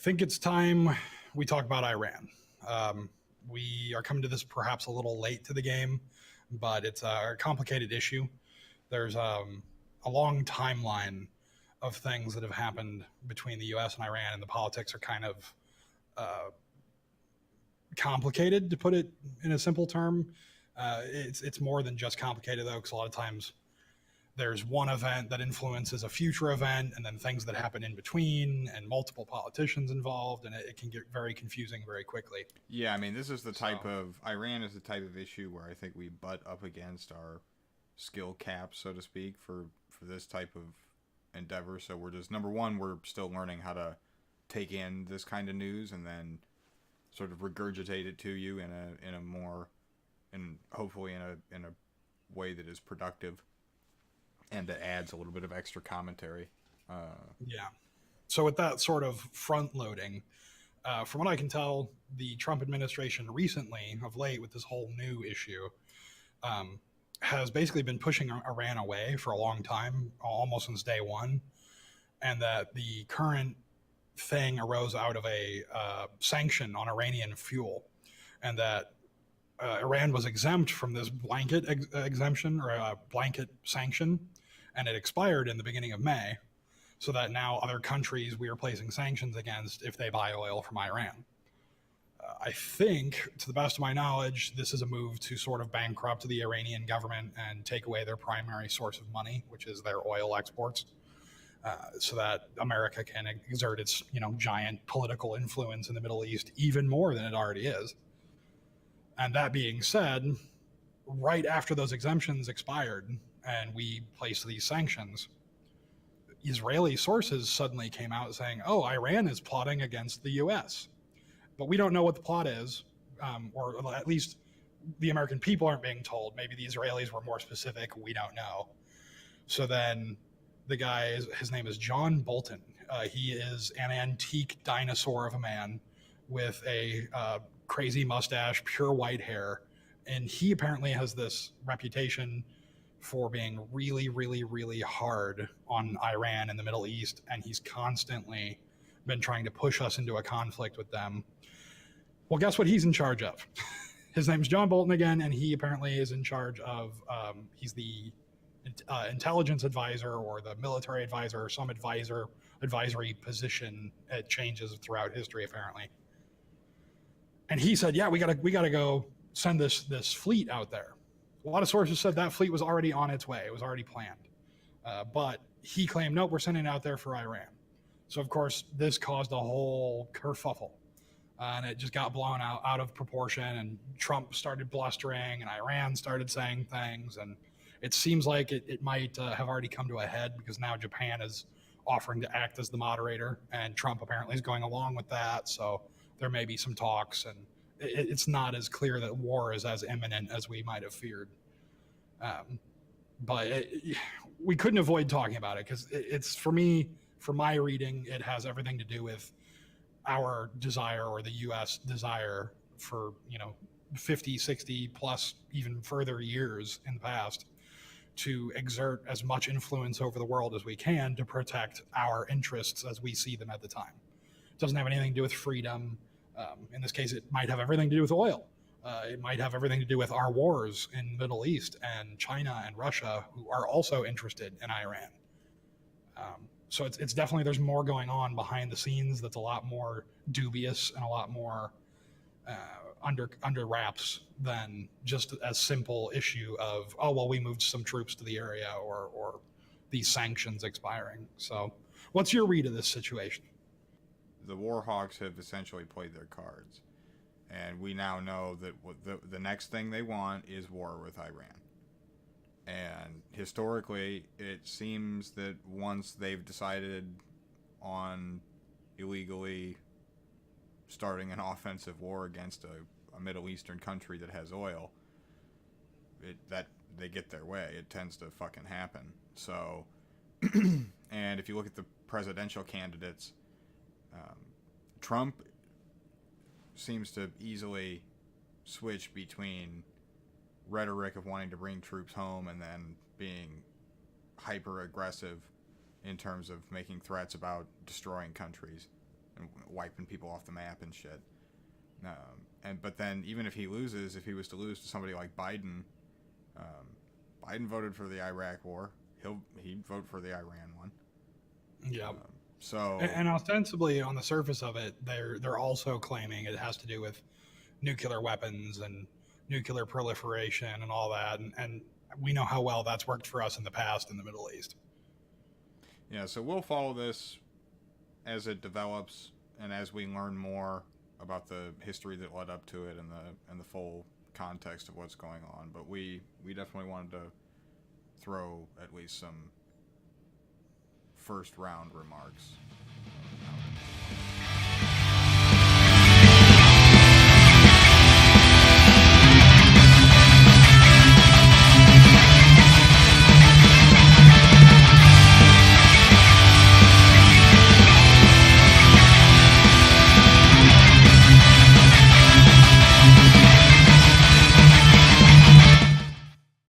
think it's time we talk about Iran. We are coming to this perhaps a little late to the game, but it's a complicated issue. There's a long timeline of things that have happened between the U.S. and Iran, and the politics are kind of uh, complicated, to put it in a simple term. It's more than just complicated though, because a lot of times there's one event that influences a future event, and then things that happen in between, and multiple politicians involved, and it can get very confusing very quickly. Yeah, I mean, this is the type So, of Iran is the type of issue where I think we butt up against our skill cap, so to speak, for this type of endeavor. So we're just number one, we're still learning how to take in this kind of news and then sort of regurgitate it to you in a more and hopefully in a way that is productive and that adds a little bit of extra commentary. yeah. So, with that sort of front loading, from what I can tell, the Trump administration recently, of late, with this whole new issue, um, has basically been pushing Iran away for a long time, almost since day one, and that the current thing arose out of a sanction on Iranian fuel, and that Iran was exempt from this blanket exemption or a blanket sanction, and it expired in the beginning of May. So that now other countries we are placing sanctions against if they buy oil from Iran. I think, to the best of my knowledge, this is a move to sort of bankrupt the Iranian government and take away their primary source of money, which is their oil exports, so that America can exert its giant political influence in the Middle East even more than it already is. And that being said, right after those exemptions expired and we placed these sanctions, Israeli sources suddenly came out saying, "Oh, Iran is plotting against the U.S." But we don't know what the plot is, or at least the American people aren't being told. Maybe the Israelis were more specific. We don't know. So then the guy, his name is John Bolton. He is an antique dinosaur of a man with a crazy mustache, pure white hair. And he apparently has this reputation for being really, really, really hard on Iran and the Middle East. And he's constantly been trying to push us into a conflict with them. Well, guess what he's in charge of? His name's John Bolton again, and he apparently is in charge of, he's the intelligence advisor or the military advisor or some advisory position. It changes throughout history, apparently. And he said, "Yeah, we gotta go send this fleet out there." A lot of sources said that fleet was already on its way; it was already planned. But he claimed, "Nope, we're sending it out there for Iran." So of course, this caused a whole kerfuffle, and it just got blown out of proportion. And Trump started blustering, and Iran started saying things, and it seems like it might have already come to a head because now Japan is offering to act as the moderator, and Trump apparently is going along with that. So there may be some talks, and it's not as clear that war is as imminent as we might have feared. Um, but we couldn't avoid talking about it because it's, for me, for my reading, it has everything to do with our desire, or the U.S. desire, for 50, 60 plus even further years in the past, to exert as much influence over the world as we can to protect our interests as we see them at the time. It doesn't have anything to do with freedom. In this case, it might have everything to do with oil. It might have everything to do with our wars in the Middle East and China and Russia, who are also interested in Iran. So it's definitely, there's more going on behind the scenes that's a lot more dubious and a lot more uh, under wraps than just a simple issue of, oh well, we moved some troops to the area, or these sanctions expiring. So, what's your read of this situation? The war hawks have essentially played their cards, and we now know that the next thing they want is war with Iran. And historically, it seems that once they've decided on illegally starting an offensive war against a Middle Eastern country that has oil, that they get their way. It tends to fucking happen. So, and if you look at the presidential candidates, um, Trump seems to easily switch between rhetoric of wanting to bring troops home and then being hyper aggressive in terms of making threats about destroying countries. and wiping people off the map and shit. But then even if he loses, if he was to lose to somebody like Biden, Biden voted for the Iraq War. He'd vote for the Iran one. Yeah. So And ostensibly, on the surface of it, they're also claiming it has to do with nuclear weapons and nuclear proliferation and all that. And we know how well that's worked for us in the past in the Middle East. yeah, so we'll follow this as it develops and as we learn more about the history that led up to it and the full context of what's going on. But we definitely wanted to throw at least some first round remarks